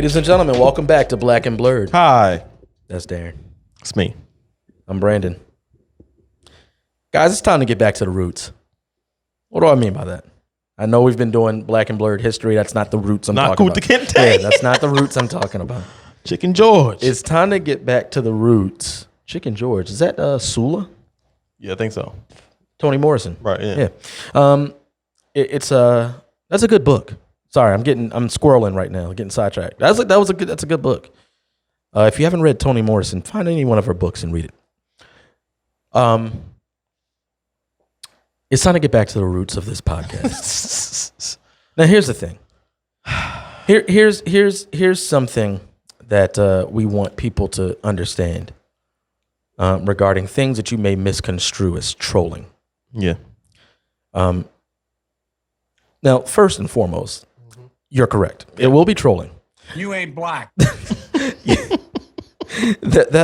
Ladies and gentlemen, welcome back to Black and Blurred. Hi. That's Darren. It's me. I'm Brandon. Guys, it's time to get back to the roots. What do I mean by that? I know we've been doing Black and Blurred history. That's not the roots I'm talking about. Yeah, that's not the roots I'm talking about. Chicken George. It's time to get back to the roots. Chicken George. Is that Sula? Yeah, I think so. Toni Morrison. Right, yeah. That's a good book. Sorry, I'm squirreling right now, getting sidetracked. That's a good book. If you haven't read Toni Morrison, find any one of her books and read it. It's time to get back to the roots of this podcast. Now, here's the thing. Here's something that we want people to understand regarding things that you may misconstrue as trolling. Yeah. Now, first and foremost, you're correct. It will be trolling. You ain't black. That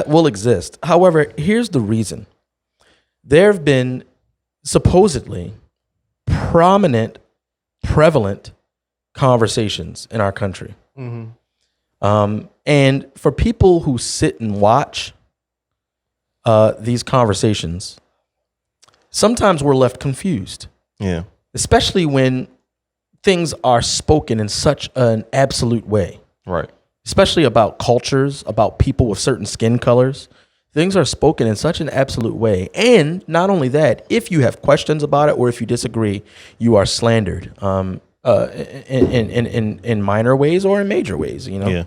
will exist. However, here's the reason. There have been supposedly prevalent conversations in our country. Mm-hmm. And for people who sit and watch these conversations, sometimes we're left confused. Yeah. Especially when things are spoken in such an absolute way. Right. Especially about cultures, about people with certain skin colors. Things are spoken in such an absolute way. And not only that, if you have questions about it or if you disagree, you are slandered in minor ways or in major ways, you know.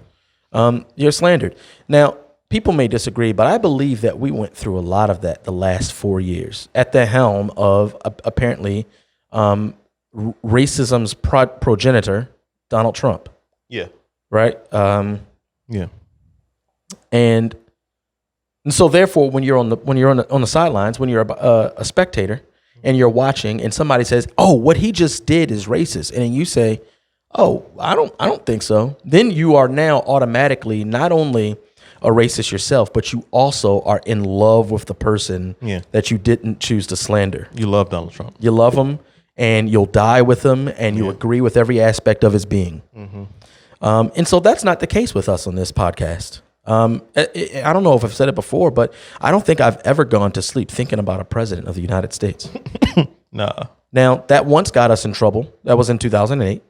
Yeah. You're slandered. Now, people may disagree, but I believe that we went through a lot of that the last 4 years at the helm of apparently racism's progenitor, Donald Trump. Yeah. Right? Yeah. And so therefore, when you're on the sidelines, when you're a spectator and you're watching and somebody says, "Oh, what he just did is racist." And then you say, "Oh, I don't think so." Then you are now automatically not only a racist yourself, but you also are in love with the person that you didn't choose to slander. You love Donald Trump. You love him and you'll die with him and you agree with every aspect of his being. Mm-hmm. And so that's not the case with us on this podcast. I don't know if I've said it before, but I don't think I've ever gone to sleep thinking about a president of the United States. Nah. Now, that once got us in trouble. That was in 2008.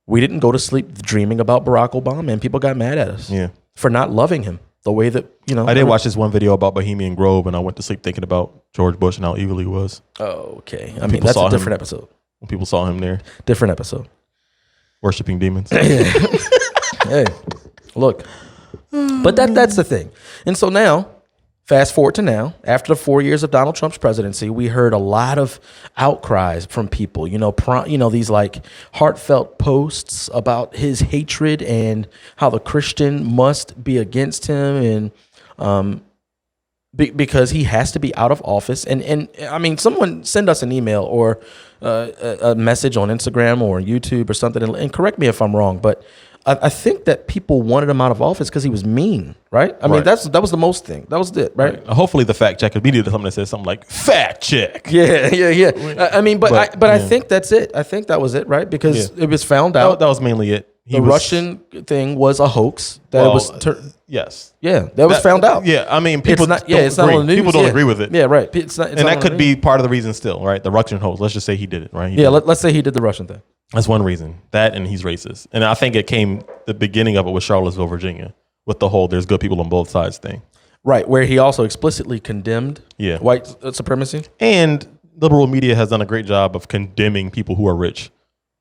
We didn't go to sleep dreaming about Barack Obama, and people got mad at us for not loving him the way that, you know. I did watch this one video about Bohemian Grove, and I went to sleep thinking about George Bush and how evil he was. Oh, okay. I mean, that's a different episode. When people saw him there. Different episode. Worshiping demons. Hey, look. But that's the thing. And so now, fast forward to now, after the 4 years of Donald Trump's presidency, we heard a lot of outcries from people, these like heartfelt posts about his hatred and how the Christian must be against him and because he has to be out of office. And I mean, someone send us an email or a message on Instagram or YouTube or something, and correct me if I'm wrong, but I think that people wanted him out of office because he was mean, right? I mean, that was the most thing. That was it, right? Hopefully the fact check, we needed something that says something like fact check. Yeah. I mean, but I think that's it. I think that was it, right? Because it was found out. That was mainly it. The Russian thing was a hoax. Yes. Yeah, that was found out. Yeah, I mean, people it's not on the news. People don't agree with it. Yeah, right. It's not, and that could be part of the reason still, right? The Russian hoax. Let's just say he did it, right? Let's say he did the Russian thing. That's one reason. That and he's racist. And I think the beginning of it was Charlottesville, Virginia, with the whole "there's good people on both sides" thing. Right, where he also explicitly condemned white supremacy. And liberal media has done a great job of condemning people who are rich.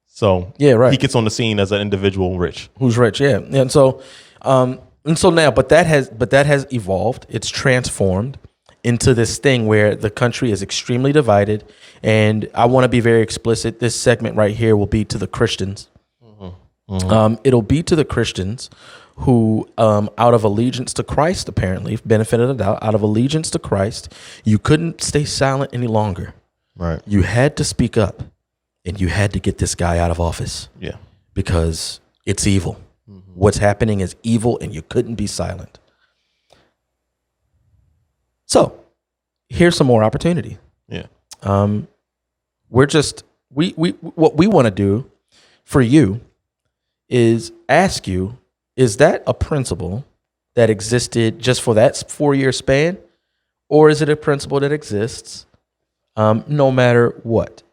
So he gets on the scene as an individual rich. Who's rich, And so now, but that has evolved. It's transformed into this thing where the country is extremely divided. And I want to be very explicit. This segment right here will be to the Christians. Mm-hmm. Mm-hmm. It'll be to the Christians who, out of allegiance to Christ, apparently, benefit of the doubt, out of allegiance to Christ, you couldn't stay silent any longer. Right. You had to speak up. And you had to get this guy out of office. Yeah. Because it's evil. Mm-hmm. What's happening is evil and you couldn't be silent. So, here's some more opportunity. Yeah. What we want to do for you is ask you is that a principle that existed just for that 4-year span? Or is it a principle that exists no matter what?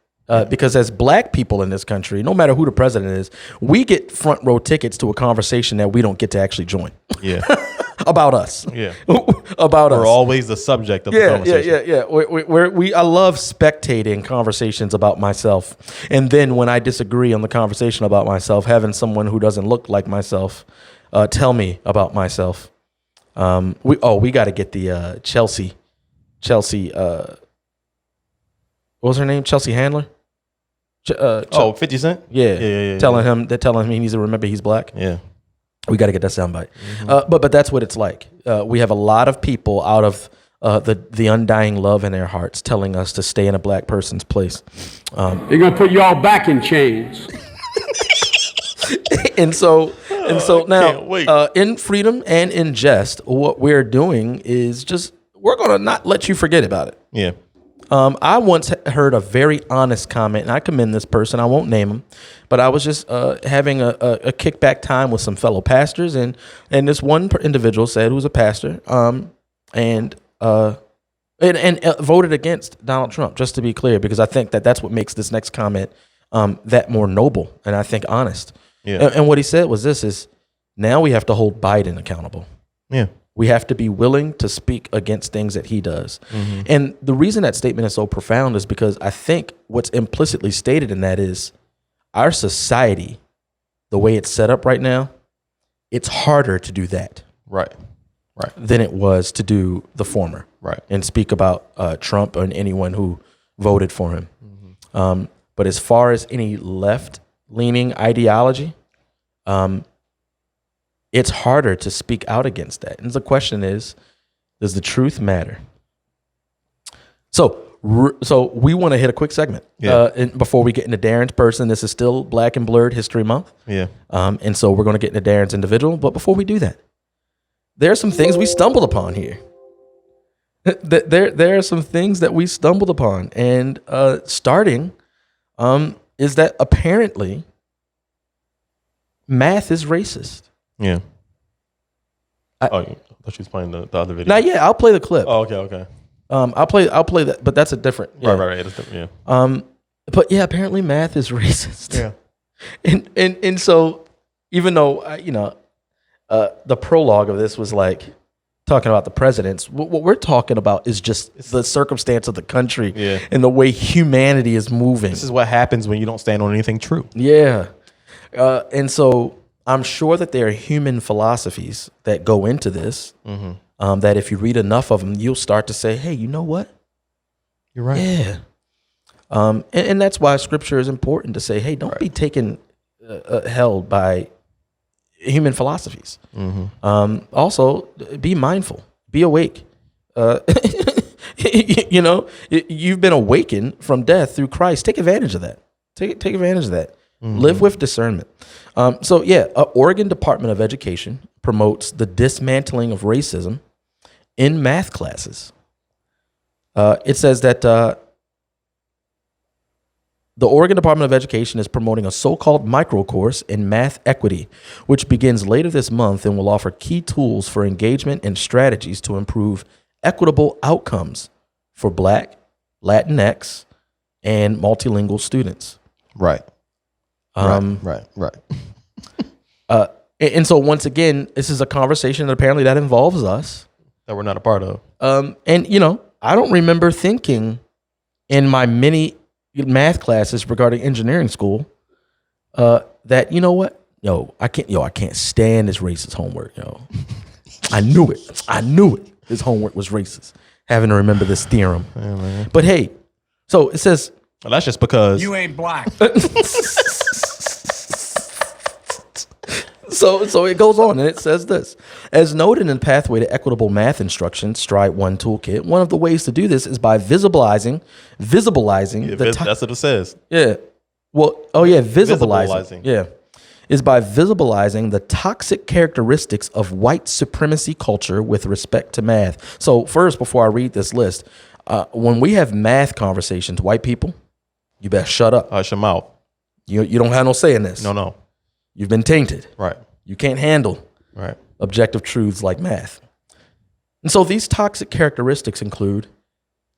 Because as black people in this country, no matter who the president is, we get front row tickets to a conversation that we don't get to actually join. Yeah. About us. Yeah. About us. We're always the subject of the conversation. Yeah. I love spectating conversations about myself. And then when I disagree on the conversation about myself, having someone who doesn't look like myself tell me about myself. We got to get the Chelsea, what was her name? Chelsea Handler? 50 Cent? Yeah. Telling him he needs to remember he's black. Yeah. We got to get that soundbite. But that's what it's like. We have a lot of people out of the undying love in their hearts telling us to stay in a black person's place. They're going to put you all back in chains. And so now, in freedom and in jest, what we're doing is we're going to not let you forget about it. Yeah. I once heard a very honest comment, and I commend this person. I won't name him, but I was just having a kickback time with some fellow pastors, and this one individual said, who's a pastor, and voted against Donald Trump. Just to be clear, because I think that's what makes this next comment that more noble and I think honest. Yeah. And what he said was is now we have to hold Biden accountable. Yeah. We have to be willing to speak against things that he does. Mm-hmm. And the reason that statement is so profound is because I think what's implicitly stated in that is our society, the way it's set up right now, it's harder to do that. Right. Than it was to do the former. Right. And speak about Trump and anyone who voted for him. Mm-hmm. But as far as any left-leaning ideology, it's harder to speak out against that. And the question is, does the truth matter? So we want to hit a quick segment. Yeah. And before we get into Darren's person. This is still Black and Blurred History Month. Yeah. And so we're going to get into Darren's individual. But before we do that, there are some things we stumbled upon here. There are some things that we stumbled upon. And starting is that apparently math is racist. Yeah. I thought she was playing the other video. Not yet. I'll play the clip. Oh, okay. I'll play that, but that's a different. Yeah. Right. That's different, yeah. But yeah, apparently math is racist. Yeah. And so even though the prologue of this was like talking about the presidents, what we're talking about is just the circumstance of the country and the way humanity is moving. This is what happens when you don't stand on anything true. Yeah. And so I'm sure that there are human philosophies that go into this, that if you read enough of them, you'll start to say, hey, you know what? You're right. Yeah. And that's why scripture is important to say, hey, don't be taken held by human philosophies. Also, be mindful, be awake. You've been awakened from death through Christ. Take advantage of that. Take advantage of that. Live with discernment. Oregon Department of Education promotes the dismantling of racism in math classes. It says that the Oregon Department of Education is promoting a so-called micro course in math equity, which begins later this month and will offer key tools for engagement and strategies to improve equitable outcomes for Black, Latinx, and multilingual students. Right. Right. And so once again, this is a conversation that apparently that involves us. That we're not a part of. And I don't remember thinking in my many math classes regarding engineering school that, you know what? I can't stand this racist homework, I knew it. This homework was racist. Having to remember this theorem. Yeah, but hey, so it says, well, that's just because you ain't black. So it goes on and it says this. As noted in Pathway to Equitable Math Instruction, Stride 1 Toolkit, one of the ways to do this is by visibilizing that's what it says. Yeah. Well, visibilizing. Yeah. Is by visibilizing the toxic characteristics of white supremacy culture with respect to math. So first, before I read this list, when we have math conversations, white people, you better shut up. Hush your mouth. You don't have no say in this. No. You've been tainted. Right. You can't handle Right. Objective truths like math. And so these toxic characteristics include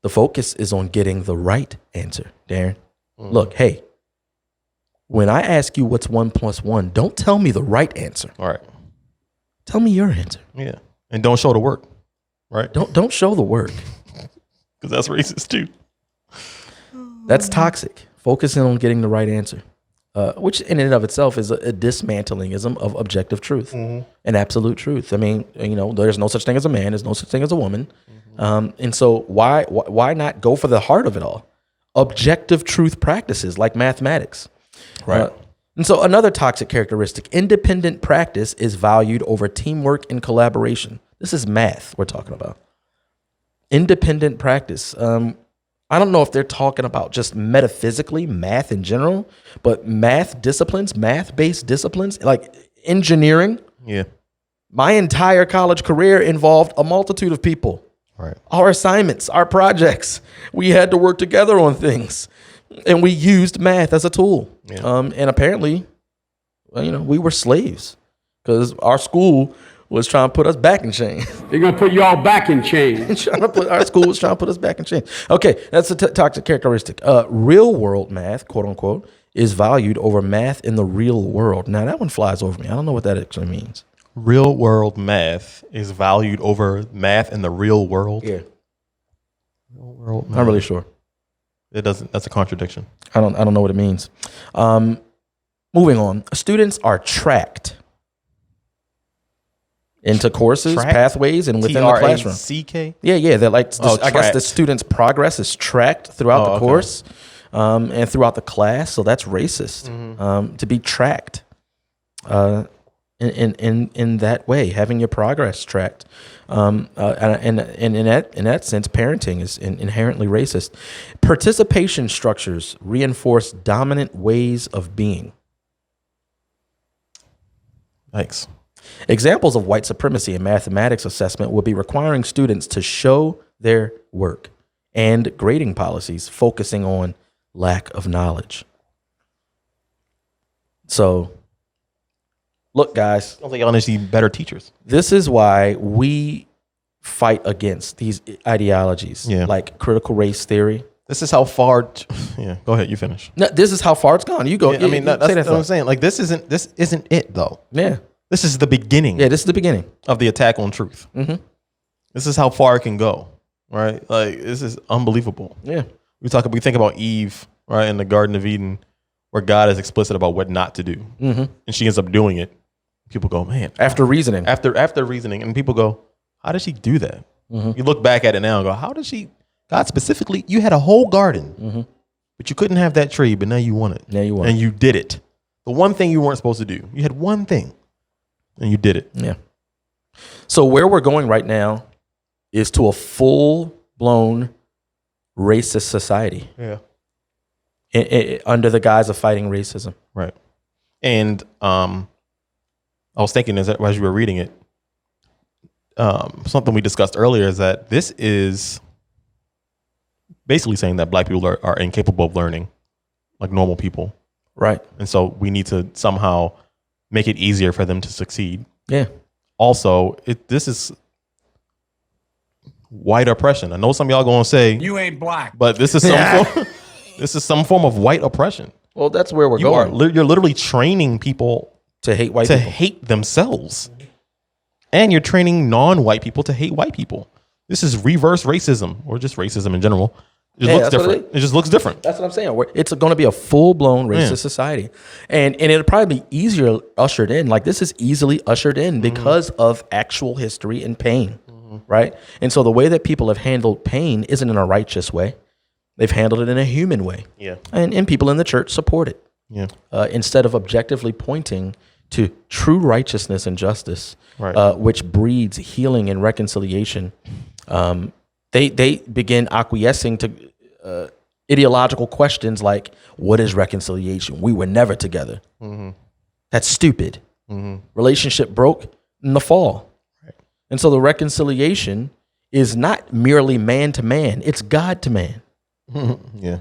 the focus is on getting the right answer, Darren. Look, hey, when I ask you what's 1 + 1, don't tell me the right answer. All right. Tell me your answer. Yeah. And don't show the work. Right. Don't show the work. Because that's racist too. That's toxic. Focusing on getting the right answer. Which in and of itself is a dismantlingism of objective truth and absolute truth. I mean, there's no such thing as a man. There's no such thing as a woman. And so why not go for the heart of it all? Objective truth practices like mathematics. Right. And so another toxic characteristic, independent practice is valued over teamwork and collaboration. This is math we're talking about. Independent practice. I don't know if they're talking about just metaphysically math in general, but math-based disciplines, like engineering. Yeah. My entire college career involved a multitude of people. Right. Our assignments, our projects, we had to work together on things, and we used math as a tool. Yeah. And apparently, we were slaves because our school was trying to put us back in chains. They're going to put you all back in chains. Our school was trying to put us back in chains. Okay, that's a toxic characteristic. Real world math, quote unquote, is valued over math in the real world. Now, that one flies over me. I don't know what that actually means. Real world math is valued over math in the real world? Yeah. Real world math. Not really sure. It doesn't. That's a contradiction. I don't know what it means. Moving on. Students are tracked into courses, pathways, and within the classroom. TRACK? Yeah. They're like, I guess the student's progress is tracked throughout the course and throughout the class. So that's racist to be tracked in that way, having your progress tracked. And in that sense, parenting is inherently racist. Participation structures reinforce dominant ways of being. Thanks. Examples of white supremacy in mathematics assessment would be requiring students to show their work and grading policies focusing on lack of knowledge. So, look, guys. I don't think y'all need to see better teachers. This is why we fight against these ideologies like critical race theory. This is how far. Go ahead. You finish. No, this is how far it's gone. You go. Yeah, that's what I'm saying. Like this isn't it though. Yeah. This is the beginning. Yeah, this is the beginning of the attack on truth. Mm-hmm. This is how far it can go, right? Like this is unbelievable. Yeah, we think about Eve, right, in the Garden of Eden, where God is explicit about what not to do, and she ends up doing it. People go, man. After reasoning, and people go, how did she do that? You look back at it now and go, how did she? God specifically, you had a whole garden, but you couldn't have that tree, but now you want it. Now you want it, and you did it. The one thing you weren't supposed to do. You had one thing. And you did it. Yeah. So where we're going right now is to a full-blown racist society. Yeah. Under the guise of fighting racism. Right. And I was thinking as you were reading it, something we discussed earlier is that this is basically saying that black people are incapable of learning like normal people. Right. And so we need to somehow make it easier for them to succeed. Yeah. Also, this is white oppression. I know some of y'all gonna say you ain't black, but this is some form of white oppression. Well, that's where we're going. You're literally training people to hate white people. To hate themselves, and you're training non-white people to hate white people. This is reverse racism, or just racism in general. It looks different. It just looks different. That's what I'm saying. It's going to be a full-blown racist society. And it'll probably be easier ushered in. Like this is easily ushered in because of actual history and pain, right? And so the way that people have handled pain isn't in a righteous way. They've handled it in a human way. Yeah. And people in the church support it. Yeah. Instead of objectively pointing to true righteousness and justice, which breeds healing and reconciliation, They begin acquiescing to ideological questions like, what is reconciliation? We were never together. That's stupid. Relationship broke in the fall. Right. And so the reconciliation is not merely man to man. It's God to man. Yeah.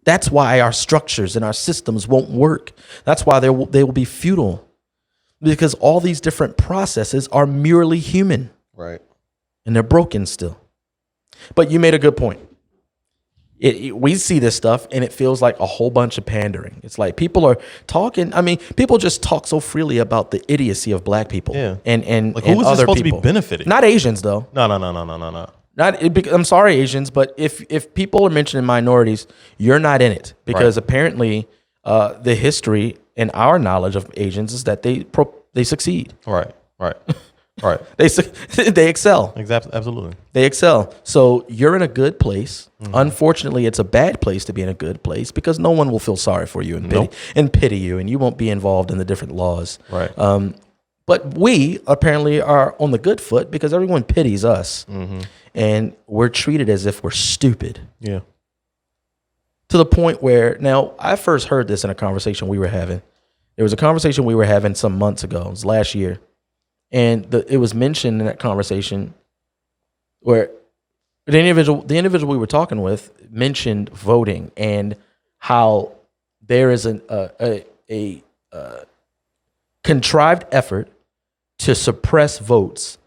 That's why our structures and our systems won't work. That's why they will be futile. because all these different processes are merely human. Right. And they're broken still. But you made a good point. We see this stuff and it feels like a whole bunch of pandering. It's like people are talking. I mean, people just talk so freely about the idiocy of black people. Yeah. And Like, who is other supposed people. to be benefiting? Not Asians, though. No. I'm sorry, Asians, but if people are mentioning minorities, you're not in it because apparently the history and our knowledge of Asians is that they succeed. Right. They excel. Exactly. Absolutely. They excel. So you're in a good place. Mm-hmm. Unfortunately, it's a bad place to be in a good place because no one will feel sorry for you and pity you, and you won't be involved in the different laws. Right. But we apparently are on the good foot because everyone pities us, and we're treated as if we're stupid. Yeah. To the point where now I first heard this in a conversation we were having. There was a conversation we were having some months ago. It was last year. And it was mentioned in that conversation where the individual we were talking with mentioned voting and how there is a contrived effort to suppress votes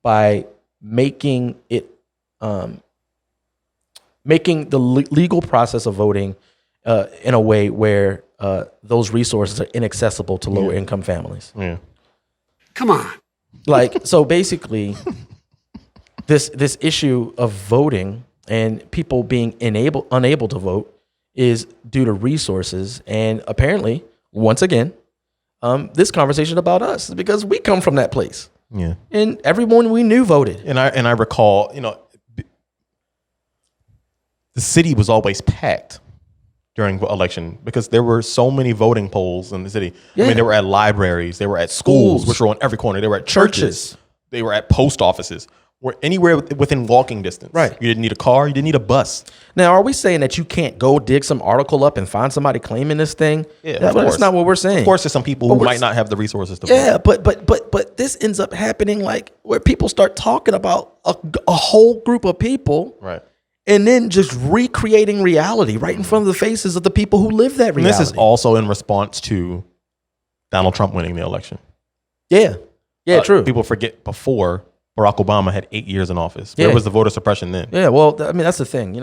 by making the legal process of voting in a way where those resources are inaccessible to lower income families. Yeah. Come on. Like, so basically, this issue of voting and people being unable to vote is due to resources. And apparently, once again, this conversation about us is because we come from that place. Yeah. And everyone we knew voted. And I recall, the city was always packed during election because there were so many voting polls in the city. Yeah. I mean, they were at libraries, they were at schools, which were on every corner. They were at churches. They were at post offices. Were anywhere within walking distance. Right. You didn't need a car. You didn't need a bus. Now, are we saying that you can't go dig some article up and find somebody claiming this thing? Yeah, That's not what we're saying. Of course, there's some people who might not have the resources to Yeah, vote. but this ends up happening like where people start talking about a whole group of people. Right. And then just recreating reality right in front of the faces of the people who live that reality. And this is also in response to Donald Trump winning the election. Yeah. Yeah, true. People forget before Barack Obama had 8 years in office. Yeah. Where was the voter suppression then? Yeah, well, I mean, that's the thing,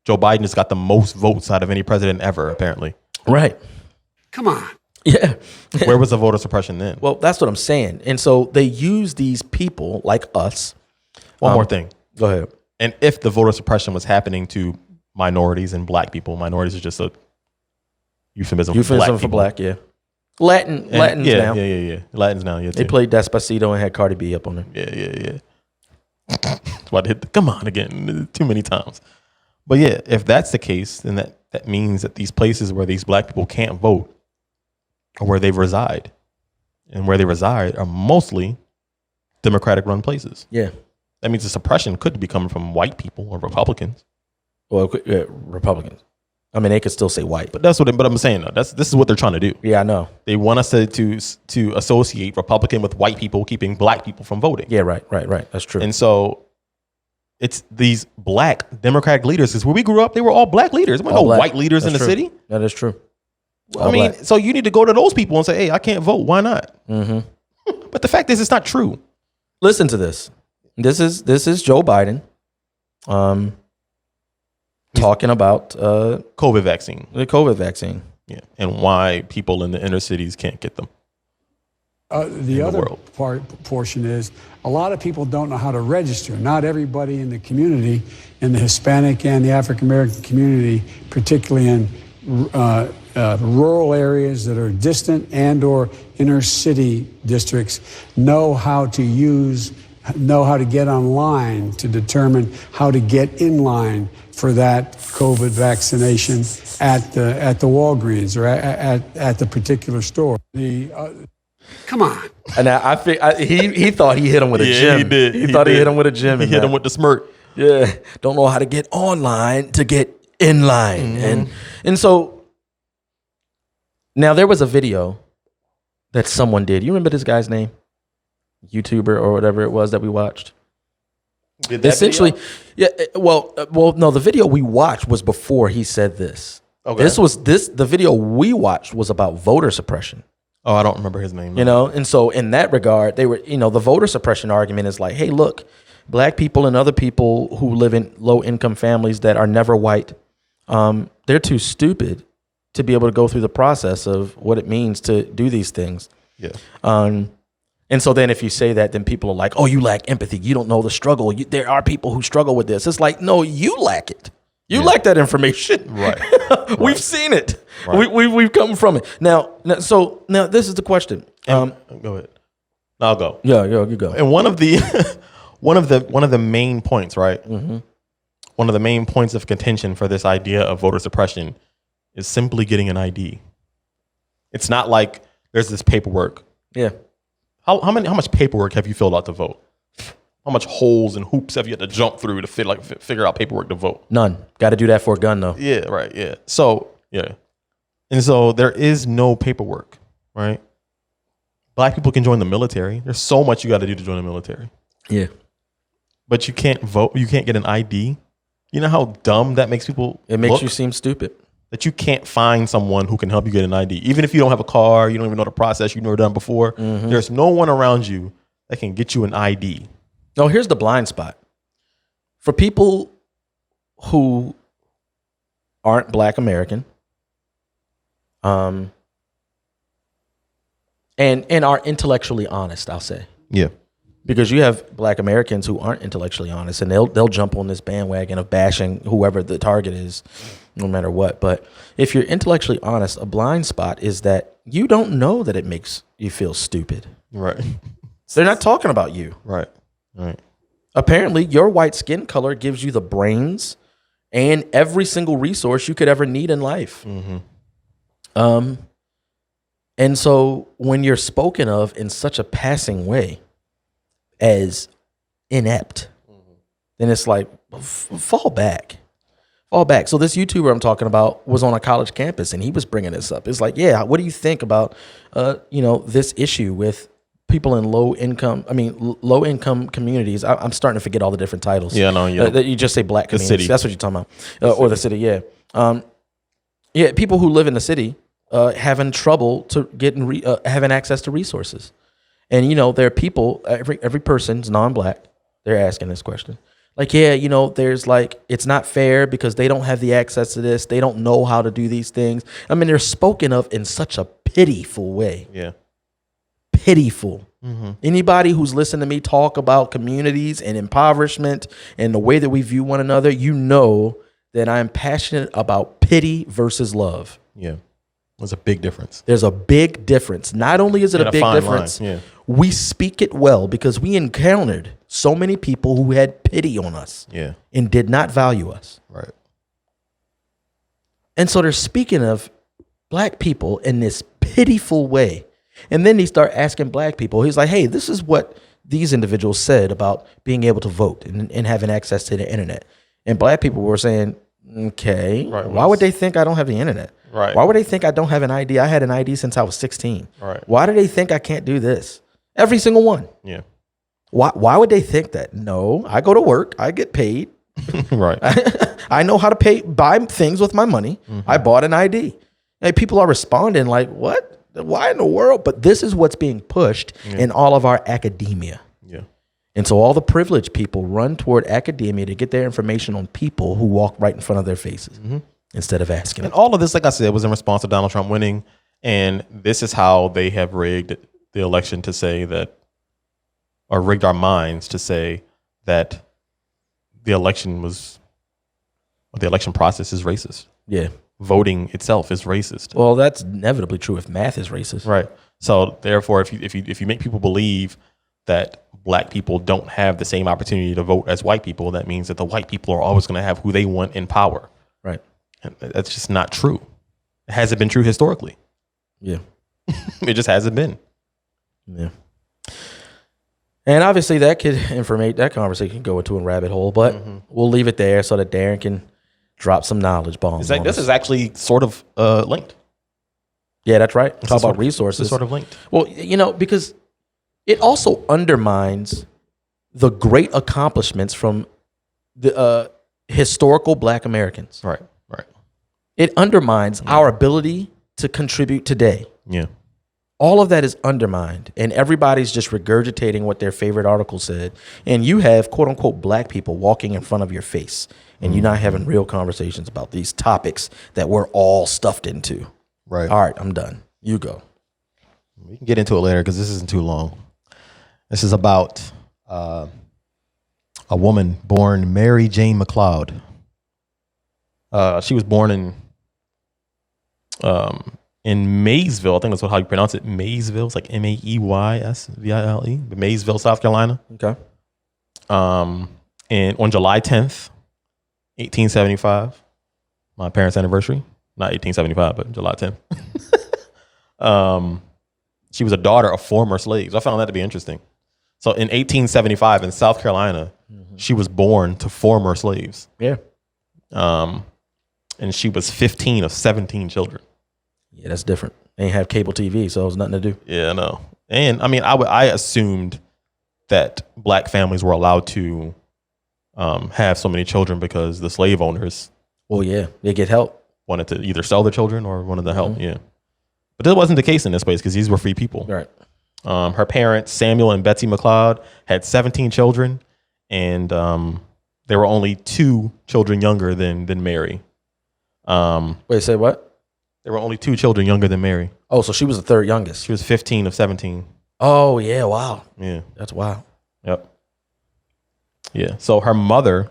Joe Biden has got the most votes out of any president ever, apparently. Right. Come on. Yeah. Where was the voter suppression then? Well, that's what I'm saying. And so they use these people like us. One more thing. Go ahead. And if the voter suppression was happening to minorities and black people, minorities is just a euphemism For black, yeah. Latins now. Yeah. Latins now, yeah. They played Despacito and had Cardi B up on there. Yeah. About to hit the come on again too many times. But yeah, if that's the case, then that means that these places where these black people can't vote are where they reside. And where they reside are mostly Democratic run places. Yeah. That means the suppression could be coming from white people or Republicans. Well, Republicans. I mean, they could still say white. But but I'm saying though, this is what they're trying to do. Yeah, I know. They want us to associate Republican with white people, keeping black people from voting. Yeah, right. That's true. And so it's these black Democratic leaders. Because where we grew up, they were all black leaders. There were no white leaders in the city. That is true. I mean, so you need to go to those people and say, hey, I can't vote. Why not? Mm-hmm. But the fact is, it's not true. Listen to this. This is Joe Biden talking about COVID vaccine. The COVID vaccine. Yeah. And why people in the inner cities can't get them. The other portion is a lot of people don't know how to register. Not everybody in the community, in the Hispanic and the African American community, particularly in rural areas that are distant and or inner city districts, know how to get online to determine how to get in line for that COVID vaccination at the Walgreens or at the particular store. Come on. And he thought he hit him with a gem. He did. He thought he hit him with a gem. He hit him with the smirk. Yeah. Don't know how to get online to get in line. Mm-hmm. And so now there was a video that someone did. You remember this guy's name? YouTuber or whatever it was that we watched. Did that Essentially, video? yeah. Well, no. The video we watched was before he said this. Okay. The video we watched was about voter suppression. Oh, I don't remember his name. You know, and so in that regard, they were, the voter suppression argument is like, hey, look, black people and other people who live in low income families that are never white, they're too stupid to be able to go through the process of what it means to do these things. Yeah. And so then if you say that, then people are like, oh, you lack empathy. You don't know the struggle. There are people who struggle with this. It's like, no, you lack it. You lack that information. Right. We've seen it. Right. We've come from it. Now, this is the question. Go ahead. I'll go. Yeah, you go. And one of the one of the main points, right? Mm-hmm. One of the main points of contention for this idea of voter suppression is simply getting an ID. It's not like there's this paperwork. Yeah. How much paperwork have you filled out to vote? How much holes and hoops have you had to jump through to figure out paperwork to vote? None. Got to do that for a gun, though. Yeah, right. Yeah. So, yeah. And so there is no paperwork, right? Black people can join the military. There's so much you got to do to join the military. Yeah. But you can't vote. You can't get an ID. You know how dumb that makes people It makes look? you seem stupid. That you can't find someone who can help you get an ID. Even if you don't have a car, you don't even know the process, you've never done before. Mm-hmm. There's no one around you that can get you an ID. No, here's the blind spot. For people who aren't Black American, and are intellectually honest, I'll say. Yeah. Because you have Black Americans who aren't intellectually honest, and they'll jump on this bandwagon of bashing whoever the target is, no matter what. But if you're intellectually honest, a blind spot is that you don't know that it makes you feel stupid. Right. They're not talking about you. Right. Right. Apparently, your white skin color gives you the brains and every single resource you could ever need in life. Mm-hmm. And so when you're spoken of in such a passing way as inept, then it's like, fall back. Fall back. So this YouTuber I'm talking about was on a college campus, and he was bringing this up. It's like, yeah, what do you think about, this issue with people in low income communities? I'm starting to forget all the different titles. Yeah, no, yeah. You just say Black communities. city. That's what you're talking about. Or the city, yeah. People who live in the city having trouble to getting having access to resources. And, there are people, every person's non-Black, they're asking this question. Like, yeah, there's like, it's not fair because they don't have the access to this. They don't know how to do these things. I mean, they're spoken of in such a pitiful way. Yeah. Pitiful. Mm-hmm. Anybody who's listened to me talk about communities and impoverishment and the way that we view one another, that I'm passionate about pity versus love. Yeah. There's a big difference. There's a big difference. Not only is it a big difference, we speak it well because we encountered so many people who had pity on us and did not value us. Right. And so they're speaking of Black people in this pitiful way. And then they start asking Black people, he's like, hey, this is what these individuals said about being able to vote and having access to the internet. And Black people were saying, okay, why would they think I don't have the internet? Right. Why would they think I don't have an ID? I had an ID since I was 16. Right. Why do they think I can't do this? Every single one. Yeah. Why would they think that? No, I go to work. I get paid. Right. I know how to buy things with my money. Mm-hmm. I bought an ID. And people are responding like, what? Why in the world? But this is what's being pushed in all of our academia. Yeah. And so all the privileged people run toward academia to get their information on people who walk right in front of their faces instead of asking. And all of this, like I said, was in response to Donald Trump winning. And this is how they have rigged the election to say that, or rigged our minds to say that the election process is racist. Yeah. Voting itself is racist. Well, that's inevitably true if math is racist. Right. So therefore, if you make people believe that Black people don't have the same opportunity to vote as white people, that means that the white people are always going to have who they want in power. Right. And that's just not true. It hasn't been true historically. Yeah. It just hasn't been. Yeah. And obviously that conversation can go into a rabbit hole, but we'll leave it there so that Darren can drop some knowledge bombs. This is actually sort of linked. Yeah, that's right. Talk about resources. It's sort of linked. Well, because it also undermines the great accomplishments from the historical Black Americans. Right, right. It undermines our ability to contribute today. Yeah. All of that is undermined, and everybody's just regurgitating what their favorite article said. And you have quote unquote black people walking in front of your face, and you're not having real conversations about these topics that we're all stuffed into. Right. All right, I'm done. You go. We can get into it later because this isn't too long. This is about a woman born Mary Jane McLeod. She was born in Maysville. I think that's how you pronounce it. Maysville. It's like Maysville, Maysville, South Carolina. Okay. And on July 10th, 1875, my parents' anniversary. Not 1875, but July 10th. She was a daughter of former slaves. I found that to be interesting. So in 1875 in South Carolina, she was born to former slaves. Yeah. And she was 15 of 17 children. Yeah, that's different. They ain't have cable TV, so it was nothing to do. Yeah, I know. And I mean, I assumed that black families were allowed to have so many children because the slave owners. Well, yeah, they get help. Wanted to either sell the children or wanted to help. Yeah. But that wasn't the case in this place because these were free people. Right. Her parents, Samuel and Betsy McLeod, had 17 children, and there were only 2 children younger than Mary. Wait, say what? There were only 2 children younger than Mary. Oh, so she was the third youngest. She was 15 of 17. Oh, yeah, wow. Yeah. That's wild. Yep. Yeah. So her mother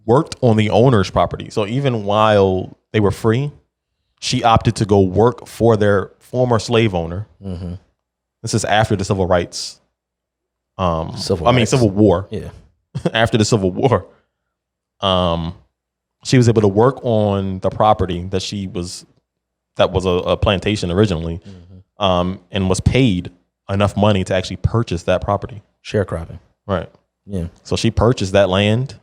worked on the owner's property. So even while they were free, she opted to go work for their former slave owner. Mm-hmm. This is after the civil rights. Civil War. Yeah. After the Civil War. She was able to work on the property that was a plantation originally, and was paid enough money to actually purchase that property. Sharecropping. Right. Yeah. So she purchased that land.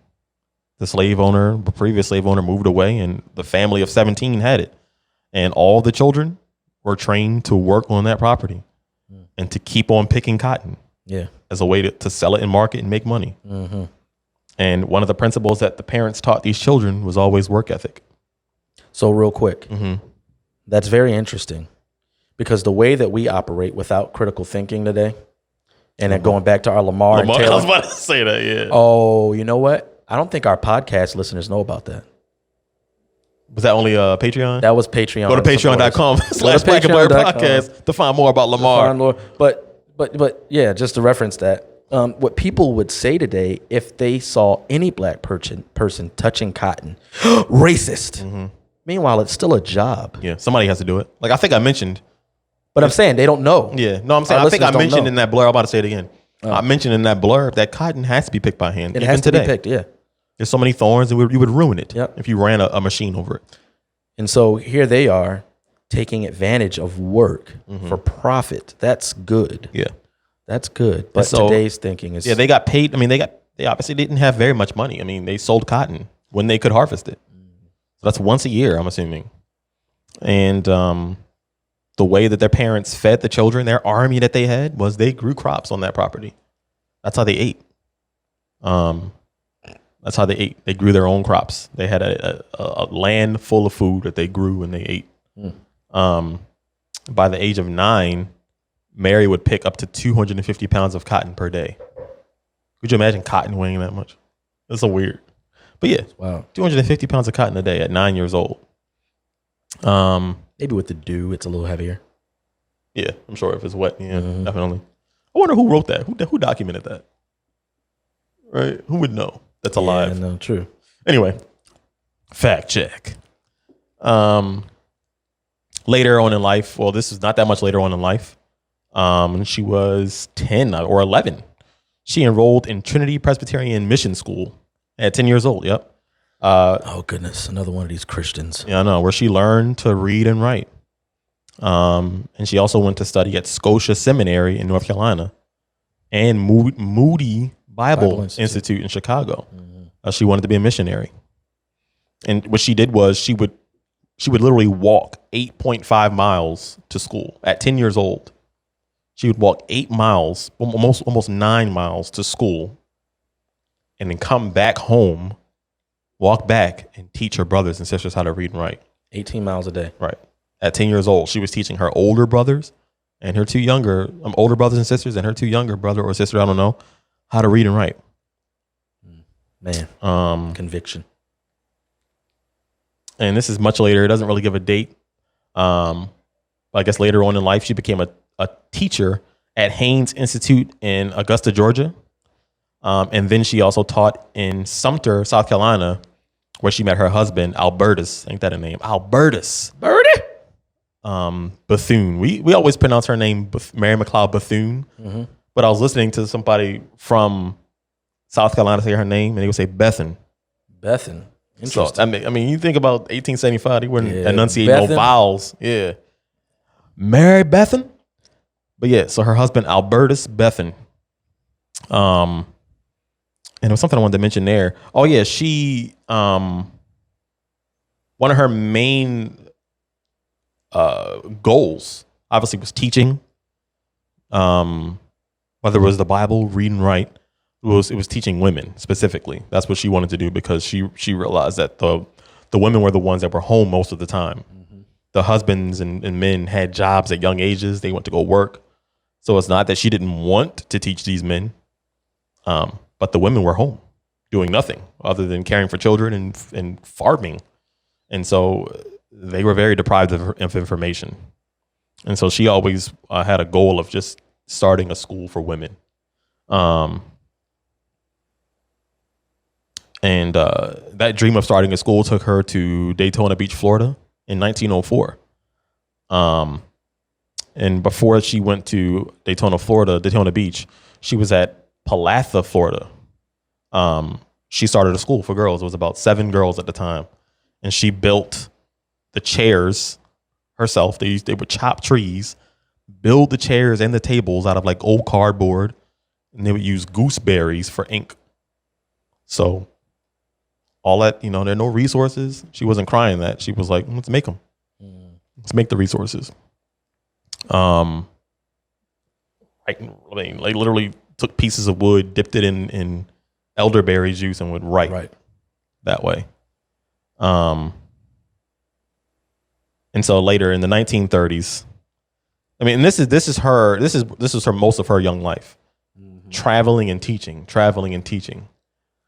The previous slave owner moved away, and the family of 17 had it. And all the children were trained to work on that property and to keep on picking cotton. Yeah. As a way to sell it and market and make money. Mm-hmm. And one of the principles that the parents taught these children was always work ethic. So real quick, that's very interesting because the way that we operate without critical thinking today, and then going back to our Lamar and Taylor. I was about to say that, yeah. Oh, you know what? I don't think our podcast listeners know about that. Was that only Patreon? That was Patreon. Go to patreon.com/Black and Blurred Podcast to find more about Lamar. But yeah, just to reference that, what people would say today if they saw any black person touching cotton, racist. Mm-hmm. Meanwhile, it's still a job. Yeah, somebody has to do it. Like I think I mentioned. But I'm saying they don't know. Yeah, no, I'm saying I think I mentioned in that blurb. I'm about to say it again. I mentioned in that blurb that cotton has to be picked by hand. It has to be picked, yeah. There's so many thorns, and you would ruin it if you ran a machine over it. And so here they are taking advantage of work for profit. That's good. Yeah. That's good. But today's thinking is... Yeah, they got paid. I mean, they obviously didn't have very much money. I mean, they sold cotton when they could harvest it. So that's once a year, I'm assuming. And the way that their parents fed the children, their army that they had, was they grew crops on that property. That's how they ate. That's how they ate. They grew their own crops. They had a land full of food that they grew and they ate. By the age of 9, Mary would pick up to 250 pounds of cotton per day. Could you imagine cotton weighing that much? That's so weird. But yeah, wow, 250 pounds of cotton a day at 9 years old. Maybe with the dew, it's a little heavier. Yeah, I'm sure if it's wet, yeah, definitely. I wonder who wrote that. Who documented that? Right? Who would know? That's alive. Yeah, no, true. Anyway, fact check. Later on in life, well, this is not that much later on in life. She was 10 or 11. She enrolled in Trinity Presbyterian Mission School at 10 years old. Yep. Oh goodness, another one of these Christians. Yeah, I know, where she learned to read and write. And she also went to study at Scotia Seminary in North Carolina and Moody Bible Institute in Chicago. She wanted to be a missionary. And what she did was she would literally walk 8.5 miles to school at 10 years old. She would walk 8 miles, almost 9 miles to school, and then come back home, walk back, and teach her brothers and sisters how to read and write. 18 miles a day. Right. At 10 years old, she was teaching her older brothers and her two younger, older brothers and sisters, and her two younger brother or sister, I don't know, how to read and write. Man, conviction. And this is much later. It doesn't really give a date. I guess later on in life, she became a teacher at Haynes Institute in Augusta, Georgia. And then she also taught in Sumter, South Carolina, where she met her husband, Albertus. Ain't that a name? Albertus. Birdie. Bethune. We always pronounce her name Mary McLeod Bethune. Mm-hmm. But I was listening to somebody from South Carolina say her name, and they would say Bethune. Bethune. So, Interesting. I mean, you think about 1875, they weren't enunciating Bethune. no vowels. Yeah. Mary Bethune. But yeah, so her husband, Albertus Bethune. And there was something I wanted to mention there. Oh yeah, she one of her main goals obviously was teaching. Whether it was the Bible, read and write, it was teaching women specifically. That's what she wanted to do because she realized that the women were the ones that were home most of the time. Mm-hmm. The husbands and men had jobs at young ages. They went to go work. So it's not that she didn't want to teach these men, but the women were home doing nothing other than caring for children and farming. And so they were very deprived of information. And so she always had a goal of just starting a school for women. And that dream of starting a school took her to Daytona Beach, Florida in 1904. And before she went to Daytona Beach, she was at Palatha, Florida. She started a school for girls. It was about 7 girls at the time. And she built the chairs herself. They would chop trees, build the chairs and the tables out of like old cardboard, and they would use gooseberries for ink. So all that, there are no resources. She wasn't crying that. She was like, let's make them. Let's make the resources. Like literally took pieces of wood, dipped it in elderberry juice, and would write that way. And so later in the 1930s, I mean, and this is her most of her young life, traveling and teaching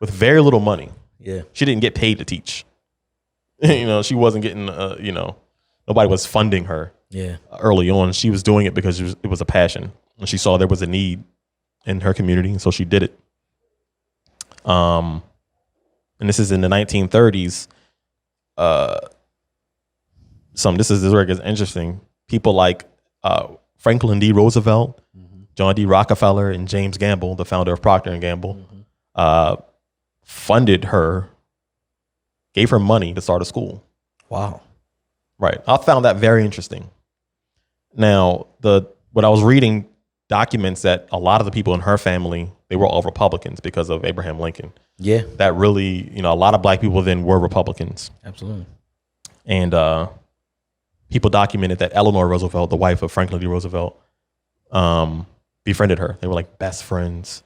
with very little money. Yeah, she didn't get paid to teach. She wasn't getting, nobody was funding her. Yeah, early on, she was doing it because it was a passion, and she saw there was a need in her community, and so she did it. And this is in the 1930s. This is where it gets interesting. People like Franklin D. Roosevelt, John D. Rockefeller, and James Gamble, the founder of Procter & Gamble, funded her, gave her money to start a school. Wow. Right. I found that very interesting. Now, what I was reading documents that a lot of the people in her family, they were all Republicans because of Abraham Lincoln. Yeah. That really, a lot of black people then were Republicans. Absolutely. And people documented that Eleanor Roosevelt, the wife of Franklin D. Roosevelt, befriended her. They were like best friends.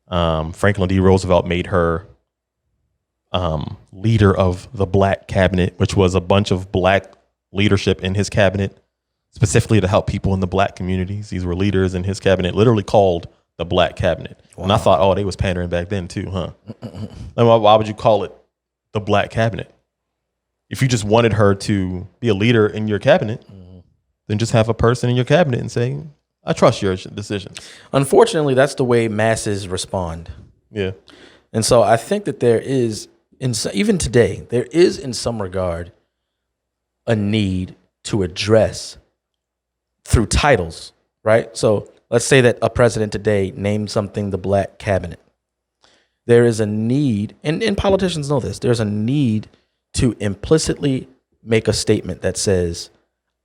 Franklin D. Roosevelt made her leader of the Black Cabinet, which was a bunch of black leadership in his cabinet, specifically to help people in the black communities. These were leaders in his cabinet, literally called the Black Cabinet. Wow. And I thought, they was pandering back then too, huh? And why would you call it the Black Cabinet? If you just wanted her to be a leader in your cabinet, then just have a person in your cabinet and say, I trust your decisions. Unfortunately, that's the way masses respond. Yeah. And so I think that there is, even today, there is in some regard a need to address through titles, right? So let's say that a president today named something the Black Cabinet. There is a need, and politicians know this, there's a need to implicitly make a statement that says,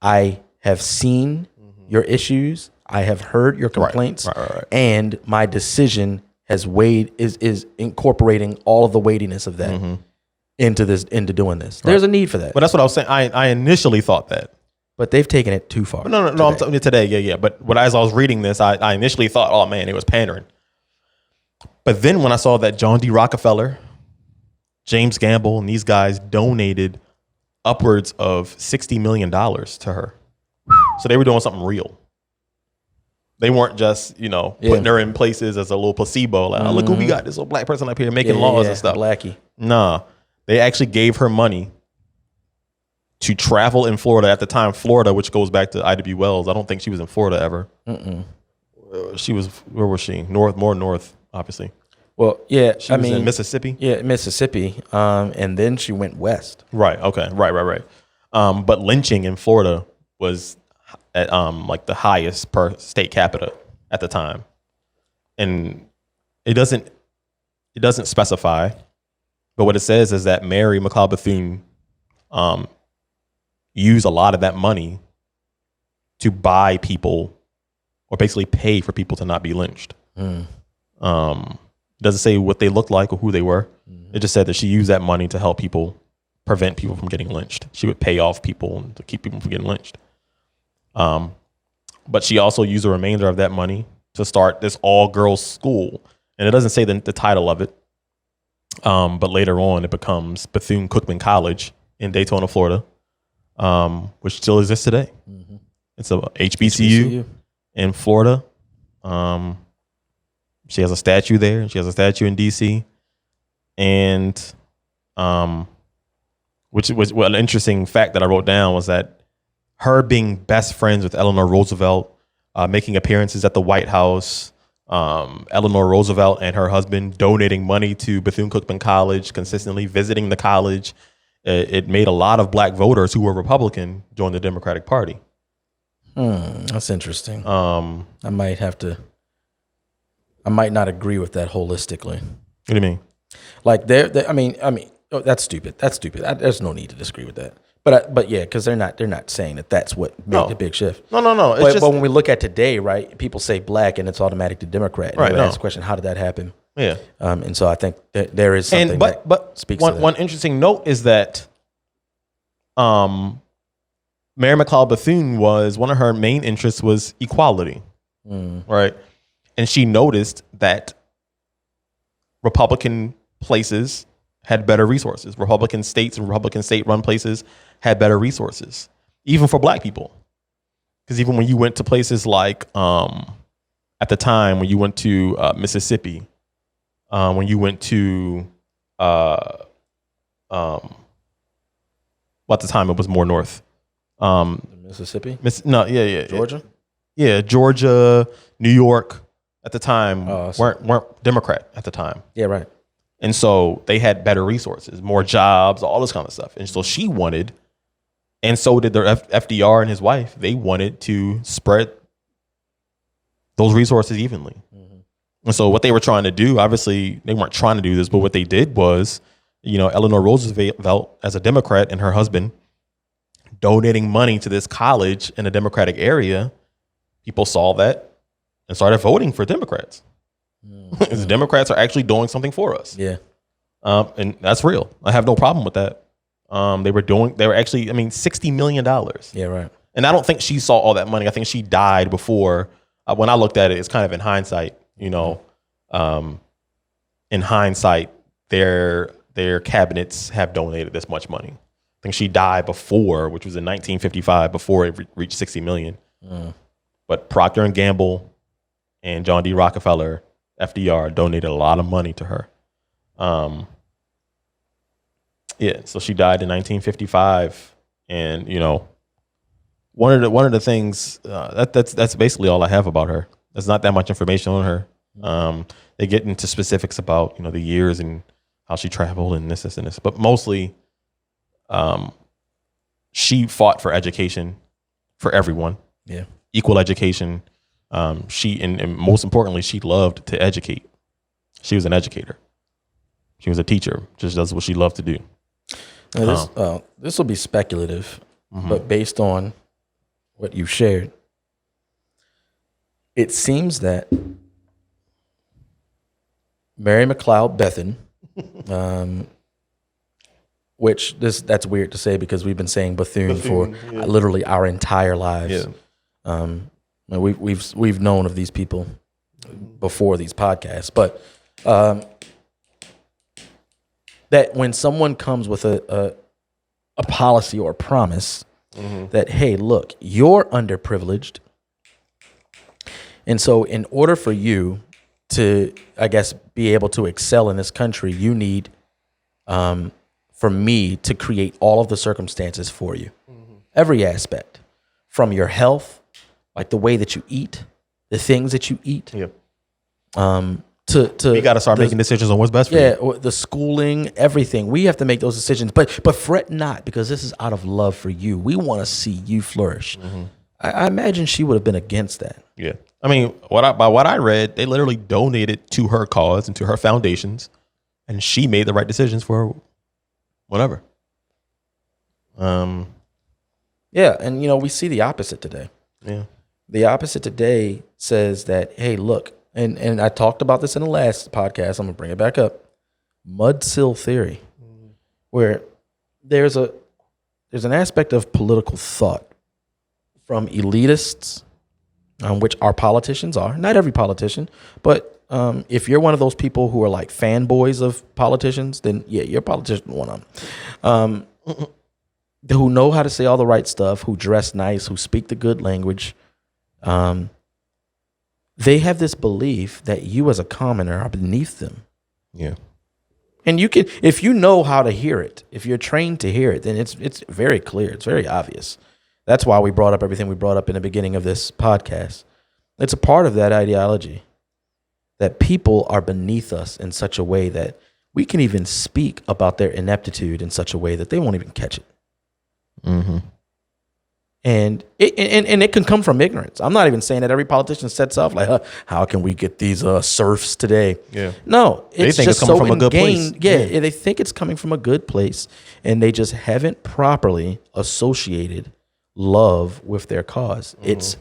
I have seen your issues, I have heard your complaints, and my decision has is incorporating all of the weightiness of that into doing this. There's a need for that. But that's what I was saying. I initially thought that. But they've taken it too far. No, I'm telling you today. Yeah. But as I was reading this, I initially thought, oh man, it was pandering. But then when I saw that John D. Rockefeller, James Gamble, and these guys donated upwards of $60 million to her. So they were doing something real. They weren't just, putting her in places as a little placebo. Like, oh, look who we got, this little black person up here making laws and stuff. Blackie. Nah, they actually gave her money to travel in Florida at the time. Florida, which goes back to I.W. Wells. I don't think she was in Florida ever. She was, where was she? More north, obviously. Well, yeah, she was in Mississippi. Yeah, Mississippi. And then she went west. Right. Okay. Right. But lynching in Florida was at like the highest per state capita at the time, and it doesn't specify, but what it says is that Mary McLeod Bethune used a lot of that money to buy people, or basically pay for people to not be lynched. It doesn't say what they looked like or who they were. It just said that she used that money to help people, prevent people from getting lynched. She would pay off people to keep people from getting lynched. But she also used the remainder of that money to start this all-girls school. And it doesn't say the title of it. But later on, it becomes Bethune-Cookman College in Daytona, Florida, which still exists today. It's a HBCU in Florida. She has a statue there. She has a statue in D.C. And which was an interesting fact that I wrote down was that her being best friends with Eleanor Roosevelt, making appearances at the White House, Eleanor Roosevelt and her husband donating money to Bethune-Cookman College, consistently visiting the college, it made a lot of black voters who were Republican join the Democratic Party. That's interesting. I might not agree with that holistically. What do you mean? Like I mean, that's stupid. That's stupid. There's no need to disagree with that. But yeah, because they're not saying that's what made the big shift. No. But when we look at today, right, people say black and it's automatically Democrat. And ask the question, how did that happen? Yeah. And so I think that there is something that speaks to that. One interesting note is that Mary McLeod Bethune one of her main interests was equality. Right. And she noticed that Republican places had better resources. Republican states and Republican state-run places had better resources, even for black people. Because even when you went to places like, at the time, when you went to Mississippi, when you went to, at the time it was more north. Mississippi? Georgia? Yeah, Georgia, New York. At the time, weren't Democrat at the time. Yeah, right. And so they had better resources, more jobs, all this kind of stuff. And so she wanted, and so did their FDR and his wife, they wanted to spread those resources evenly. And so what they were trying to do, obviously they weren't trying to do this, but what they did was, Eleanor Roosevelt as a Democrat and her husband donating money to this college in a Democratic area, people saw that and started voting for Democrats. The Democrats are actually doing something for us. Yeah. And that's real. I have no problem with that. They were actually, $60 million. Yeah, right. And I don't think she saw all that money. I think she died before. When I looked at it, it's kind of in hindsight, in hindsight, their cabinets have donated this much money. I think she died before, which was in 1955, before it reached 60 million. But Procter and Gamble and John D. Rockefeller, FDR, donated a lot of money to her. So she died in 1955, and one of the things that's basically all I have about her. There's not that much information on her. They get into specifics about the years and how she traveled and this and this, but mostly, she fought for education for everyone. Yeah, equal education. She and most importantly, she loved to educate. She was an educator. She was a teacher. Just does what she loved to do. This will be speculative, but based on what you shared, it seems that Mary McLeod Bethune, that's weird to say because we've been saying Bethune for literally our entire lives. Yeah. We've known of these people before these podcasts, but that when someone comes with a policy or a promise that, hey, look, you're underprivileged, And so in order for you to, I guess, be able to excel in this country, you need for me to create all of the circumstances for you. Every aspect, from your health, like the way that you eat, the things that you eat. Yeah. To You got to start making decisions on what's best for you. Yeah, the schooling, everything. We have to make those decisions. But fret not, because this is out of love for you. We want to see you flourish. I imagine she would have been against that. Yeah. I mean, by what I read, they literally donated to her cause and to her foundations, and she made the right decisions for whatever. Yeah, and we see the opposite today. Yeah. The opposite today says that, hey, look, and I talked about this in the last podcast. I'm gonna bring it back up. Mudsill theory, where there's an aspect of political thought from elitists, which our politicians are. Not every politician, but if you're one of those people who are like fanboys of politicians, then yeah, you're a politician, one of them. Who know how to say all the right stuff, who dress nice, who speak the good language. They have this belief that you as a commoner are beneath them. Yeah. And you can, if you know how to hear it, if you're trained to hear it, then it's very clear. It's very obvious. That's why we brought up everything we brought up in the beginning of this podcast. It's a part of that ideology that people are beneath us in such a way that we can even speak about their ineptitude in such a way that they won't even catch it. Mm-hmm. And it can come from ignorance. I'm not even saying that every politician sets off like, how can we get these serfs today? Yeah. No, it's think just it's coming so from a good place. Yeah, they think it's coming from a good place, and they just haven't properly associated love with their cause. It's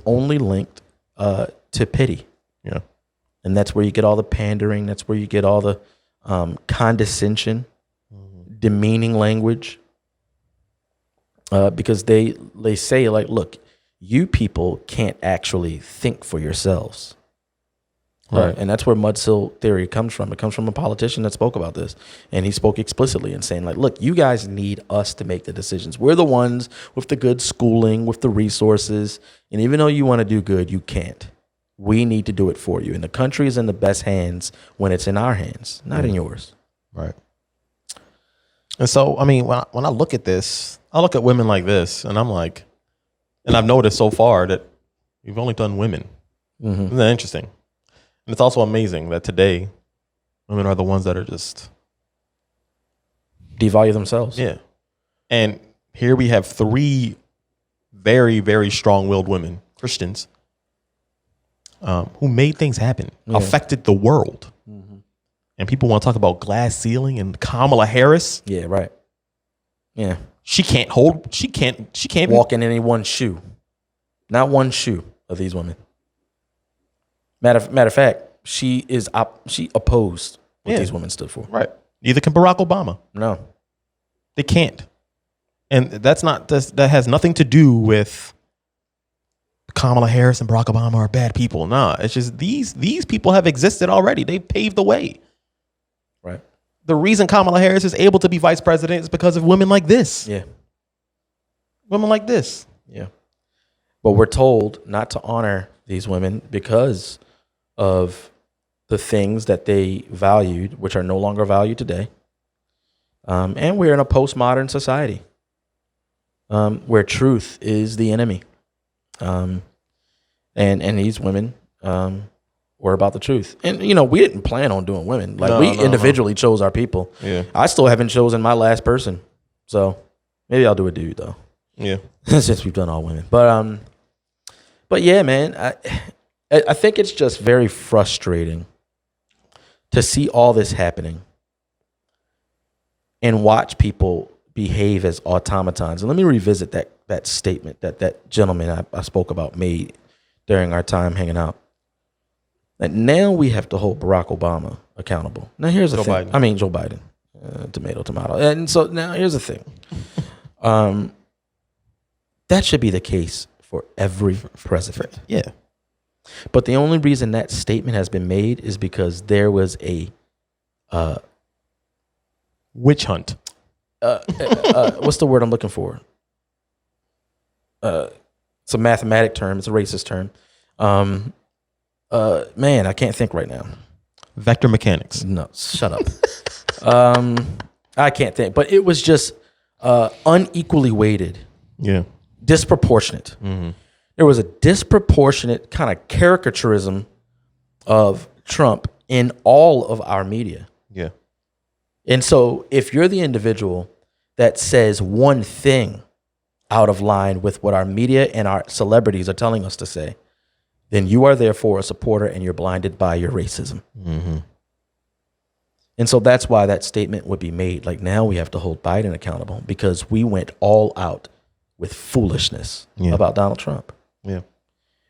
only linked to pity. Yeah. And that's where you get all the pandering. That's where you get all the condescension, demeaning language. Because they say, like, look, you people can't actually think for yourselves. Right. And that's where Mudsill theory comes from. It comes from a politician that spoke about this. And he spoke explicitly and saying, like, look, you guys need us to make the decisions. We're the ones with the good schooling, with the resources. And even though you want to do good, you can't. We need to do it for you. And the country is in the best hands when it's in our hands, not in yours. Right. And so, I mean, when I look at this, I look at women like this, and I'm like, and I've noticed so far that you've only done women. Mm-hmm. Isn't that interesting? And it's also amazing that today, women are the ones that are just devalue themselves. Yeah. And here we have 3 very, very strong-willed women, Christians, who made things happen, affected the world. Mm-hmm. And people want to talk about glass ceiling and Kamala Harris. Yeah, right. Yeah. She can't walk in any one shoe. Not one shoe of these women. Matter of fact, she opposed what these women stood for. Right. Neither can Barack Obama. No. They can't. And that has nothing to do with Kamala Harris and Barack Obama are bad people. Nah, it's just these people have existed already. They paved the way. Right. The reason Kamala Harris is able to be vice president is because of women like this. Yeah. Women like this. Yeah. But we're told not to honor these women because of the things that they valued, which are no longer valued today. And we're in a postmodern society where truth is the enemy. And these women were about the truth. And, we didn't plan on doing women. Like, we individually chose our people. Yeah. I still haven't chosen my last person. So maybe I'll do a dude, though. Yeah. Since we've done all women. But yeah, man, I think it's just very frustrating to see all this happening and watch people behave as automatons. And let me revisit that statement that gentleman I spoke about made during our time hanging out. That now we have to hold Barack Obama accountable. Now here's the thing. Joe Biden. Tomato. And so now here's the thing. That should be the case for every president. Yeah. But the only reason that statement has been made is because there was a witch hunt. What's the word I'm looking for? It's a mathematic term. It's a racist term. Man, I can't think right now. Vector mechanics. No, shut up. I can't think, but it was just unequally weighted, Yeah. disproportionate. There was a disproportionate kind of caricaturism of Trump in all of our media. Yeah. And so if you're the individual that says one thing out of line with what our media and our celebrities are telling us to say, then you are therefore a supporter and you're blinded by your racism. And so that's why that statement would be made. Like, now we have to hold Biden accountable because we went all out with foolishness about Donald Trump. Yeah.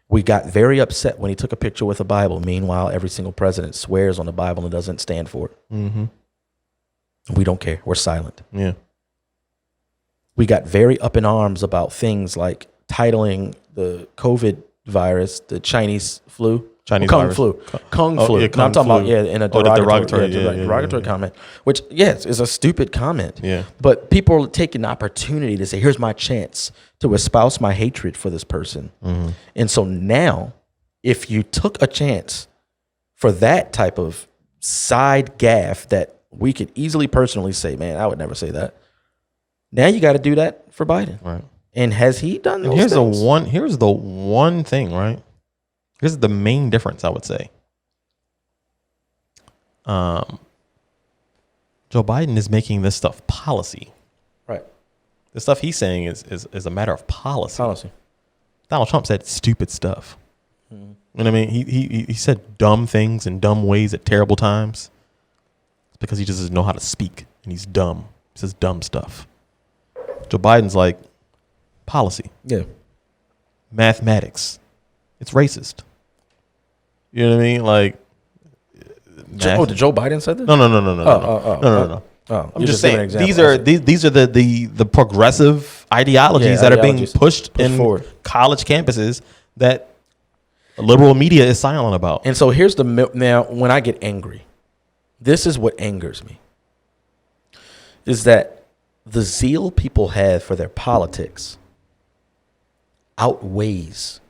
We got very upset when he took a picture with a Bible. Meanwhile, every single president swears on the Bible and doesn't stand for it. We don't care. We're silent. Yeah. We got very up in arms about things like titling the COVID virus the Chinese flu. Kung virus. flu. Kung flu. Yeah, No, I'm talking about, in a derogatory, derogatory comment, which, yes, is a stupid comment. Yeah. But people are taking the opportunity to say, here's my chance to espouse my hatred for this person. And so now, if you took a chance for that type of side gaffe that we could easily personally say, man, I would never say that. Now you got to do that for Biden. Right. And has he done those Here's things? Here's the one thing, right? Here's the main difference, I would say. Joe Biden is making this stuff policy. Right. The stuff he's saying is a matter of policy. Donald Trump said stupid stuff. You know what I mean? He said dumb things in dumb ways at terrible times. It's because he just doesn't know how to speak, and he's dumb. He says dumb stuff. Joe Biden's like, policy. Yeah. Mathematics. It's racist. You know what I mean? Like, Did Joe Biden say this? No. Oh, I'm just saying these are the progressive ideologies that are being pushed in forward. college campuses that liberal media is silent about. And so here's now when I get angry, this is what angers me, is that the zeal people have for their politics outweighs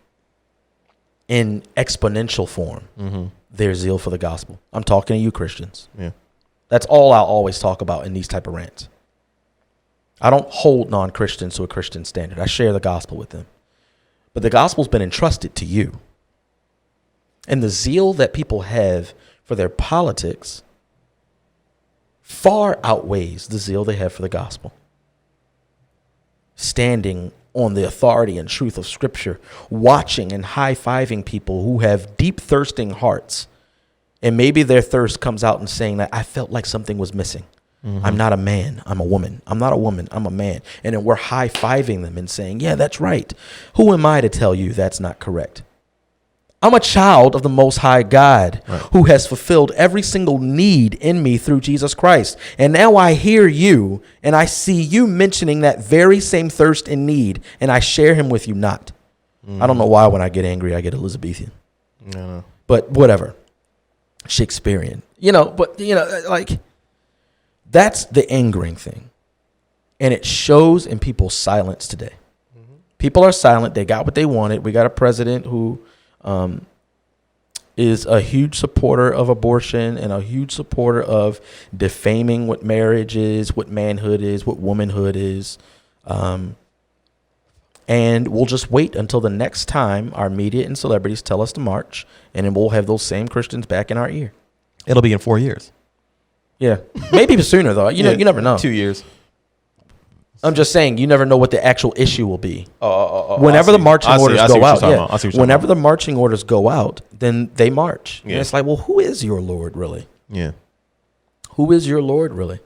in exponential form their zeal for the gospel. I'm talking to you Christians. Yeah. That's all I'll always talk about in these type of rants. I don't hold non-Christians to a Christian standard. I share the gospel with them. But the gospel's been entrusted to you. And the zeal that people have for their politics far outweighs the zeal they have for the gospel. Standing on the authority and truth of Scripture, watching and high-fiving people who have deep thirsting hearts. And maybe their thirst comes out in saying that I felt like something was missing. I'm not a man, I'm a woman. I'm not a woman, I'm a man. And then we're high-fiving them and saying, yeah, that's right. Who am I to tell you that's not correct? I'm a child of the Most High God who has fulfilled every single need in me through Jesus Christ. And now I hear you and I see you mentioning that very same thirst and need, and I share him with you not. I don't know why when I get angry, I get Elizabethan. No. But whatever. Shakespearean. Like, that's the angering thing. And it shows in people's silence today. People are silent. They got what they wanted. We got a president who is a huge supporter of abortion and a huge supporter of defaming what marriage is, what manhood is, what womanhood is. And we'll just wait until the next time our media and celebrities tell us to march, and then we'll have those same Christians back in our ear. It'll be in 4 years. Yeah. Maybe sooner, though. You never know. 2 years. I'm just saying, you never know what the actual issue will be. Whenever the marching orders go out, whenever the marching orders go out, then they march. Yeah. And it's like, well, who is your Lord, really? Yeah. Who is your Lord, really?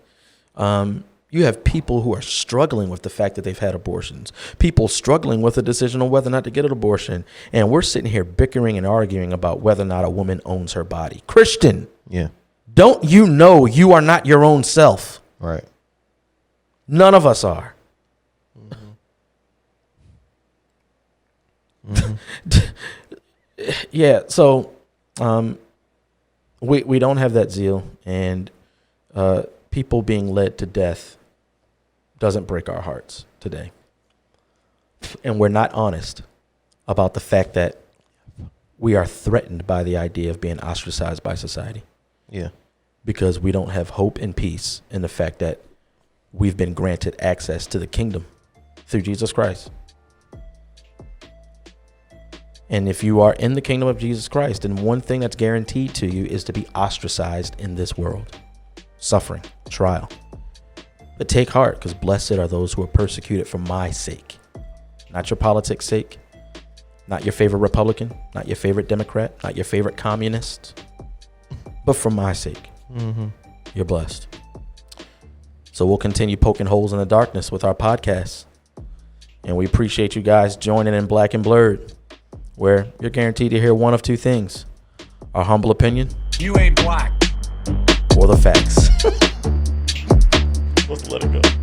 You have people who are struggling with the fact that they've had abortions, people struggling with a decision on whether or not to get an abortion, and we're sitting here bickering and arguing about whether or not a woman owns her body. Christian, don't you know you are not your own self? Right. None of us are. Yeah, so we don't have that zeal, and people being led to death doesn't break our hearts today. And we're not honest about the fact that we are threatened by the idea of being ostracized by society. Yeah. Because we don't have hope and peace in the fact that we've been granted access to the kingdom through Jesus Christ. And if you are in the kingdom of Jesus Christ, then one thing that's guaranteed to you is to be ostracized in this world. Suffering, trial. But take heart, because blessed are those who are persecuted for my sake. Not your politics' sake. Not your favorite Republican. Not your favorite Democrat. Not your favorite communist. But for my sake. Mm-hmm. You're blessed. So we'll continue poking holes in the darkness with our podcasts. And we appreciate you guys joining in Black and Blurred, where you're guaranteed to hear one of two things: our humble opinion, You ain't black, or the facts. Let's let it go.